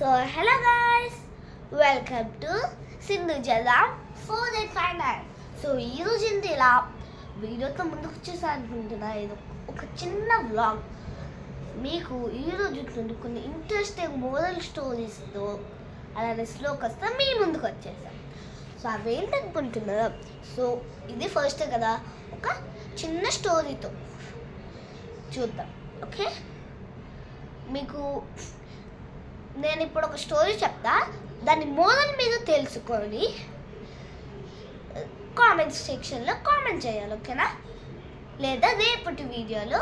So hello guys, welcome to Sindhu Jalam 4859. So ఈరోజు ఏంటి ఇలా వీడియోతో ముందుకు వచ్చేసాను అనుకుంటున్నా. ఇది ఒక చిన్న వ్లాగ్. మీకు ఈరోజు కొన్ని ఇంట్రెస్టింగ్ మోరల్ స్టోరీస్తో అలానే స్లోకస్తో మీ ముందుకు వచ్చేసాను. సో అవేంటనుకుంటున్నా, సో ఇది ఫస్ట్ కదా, ఒక చిన్న స్టోరీతో చూద్దాం. ఓకే, మీకు నేను ఇప్పుడు ఒక స్టోరీ చెప్తా, దాని మోరల్ మీద తెలుసుకొని కామెంట్ సెక్షన్లో కామెంట్ చేయాలి, ఓకేనా? లేదా రేపటి వీడియోలో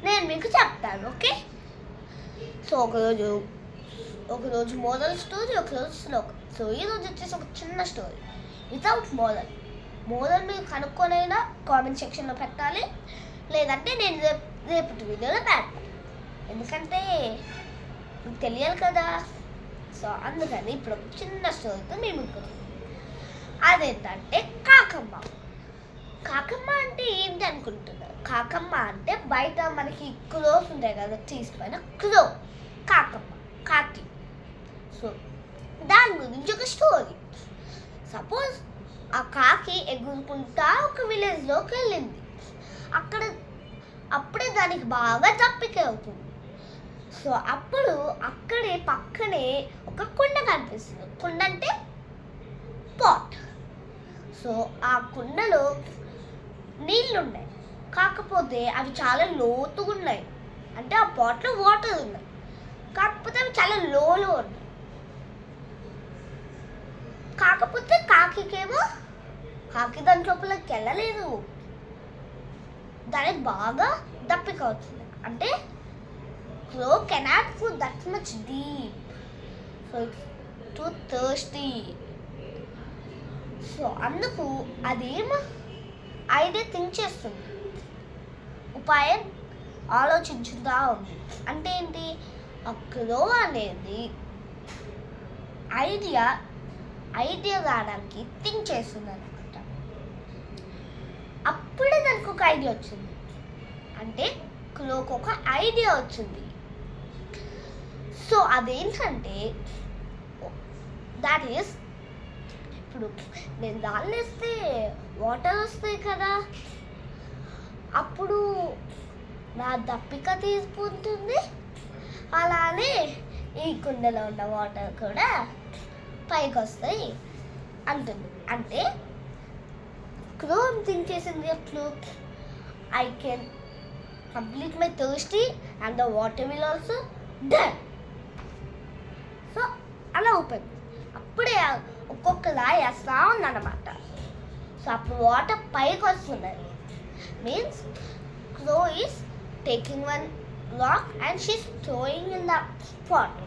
నేను మీకు చెప్తాను, ఓకే? సో ఒకరోజు మోరల్ స్టోరీ, ఒకరోజు శ్లోకం. సో ఈరోజు వచ్చేసి ఒక చిన్న స్టోరీ వితౌట్ మోరల్ మీరు కనుక్కొనైనా కామెంట్ సెక్షన్లో పెట్టాలి, లేదంటే నేను రేపటి వీడియోలో పెడతాను, ఎందుకంటే మీకు తెలియాలి కదా. సో అందుకని ఇప్పుడు ఒక చిన్న స్టోరీతో మేము అదేంటంటే కాకమ్మ అంటే ఏంటి అనుకుంటున్నారు? కాకమ్మ అంటే బయట మనకి క్లోస్ ఉంటాయి కదా, తీసిపోయిన కాకి. సో దాని గురించి ఒక స్టోరీ. సపోజ్ ఆ కాకి ఎగురుకుంటా ఒక విలేజ్లోకి వెళ్ళింది. అప్పుడే దానికి బాగా తప్పిక అవుతుంది. సో అప్పుడు పక్కనే ఒక కుండ కనిపిస్తుంది. కుండ అంటే పాట్. సో ఆ కుండలో నీళ్ళు ఉన్నాయి, కాకపోతే అవి చాలా లోతుగా ఉన్నాయి. అంటే ఆ పాట్లో వాటర్ ఉన్నాయి, కాకపోతే అవి చాలా లోలో ఉన్నాయి. కాకపోతే కాకి దాని లోపలికి వెళ్ళలేదు, దానికి బాగా దప్పిక అవుతుంది. అంటే crow cannot go that much deep, so it's too thirsty. So అందుకు అదేమో ఐడియా థింక్ చేస్తుంది, ఉపాయం ఆలోచించుదా ఉంది. అంటే ఏంటి, ఆ క్రో అనేది ఐడియా రావడానికి థింక్ చేస్తుంది అనమాట. అప్పుడే దానికి ఒక ఐడియా వచ్చింది. అంటే క్రోకి ఒక ఐడియా వచ్చింది. సో అదేంటంటే, దాట్ ఈస్, ఇప్పుడు నేను దాన్ని వేస్తే వాటర్ వస్తాయి కదా, అప్పుడు నా దప్పిక తీసుకుంటుంది, అలానే ఈ కుండలో ఉన్న వాటర్ కూడా పైకి వస్తాయి అంటుంది. అంటే క్రో థింక్ చేసింది, ఎప్పుడు I can complete my thirsty and the water will also done. So అలా ఓపెన్ అప్పుడే ఒక్కొక్కలా వేస్తూ ఉందన్నమాట. సో అప్పుడు వాటర్ పైకి వస్తున్నాయి. Means crow is taking one rock and she's throwing in the spot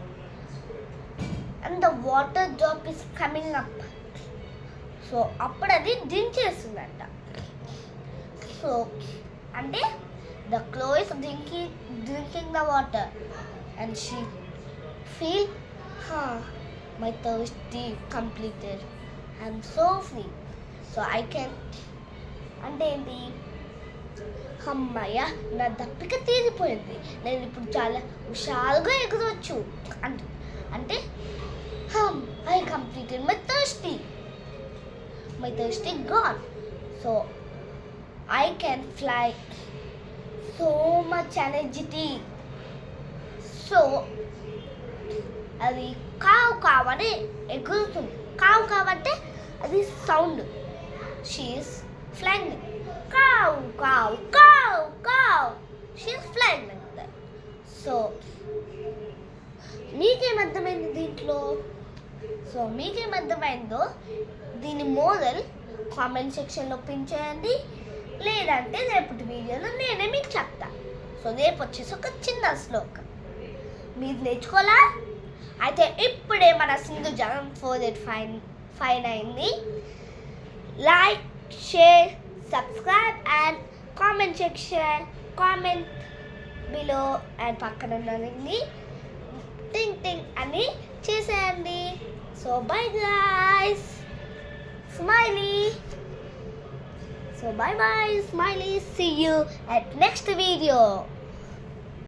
and the water drop is coming up. So అప్పుడు అది దించేస్తుందంట. సో అంటే the crow is drinking the water and she feel, my thirsty completed, I'm so free, so I can, అంటే ఏంటి, అమ్మయ్య నా దప్పిక తీరిపోయింది, నేను ఇప్పుడు చాలా హుషారుగా ఎగరవచ్చు అంటే I completed my thirsty gone, so I can fly so much energy. So అది కావు అని ఎగురుతుంది. కావు అంటే అది సౌండ్. She is flying. కావు షీఈస్ ఫ్లైయింగ్. సో మీకేమర్థమైంది దీంట్లో? సో మీకేమర్థమైందో దీని మోరల్ కామెంట్ సెక్షన్లో పిన్ చేయండి, లేదంటే రేపటి వీడియోలో నేనే మీకు చెప్తా. సో రేపు వచ్చేసి ఒక చిన్న శ్లోకం మీరు నేర్చుకోవాలా? అయితే ఇప్పుడే మన సింధు జలం 4859ని like, share, subscribe and comment section, comment below and పక్కన ఉన్నది టింగ్ అని చేసేయండి. So bye guys, smiley. So bye bye, smiley. See you at next video.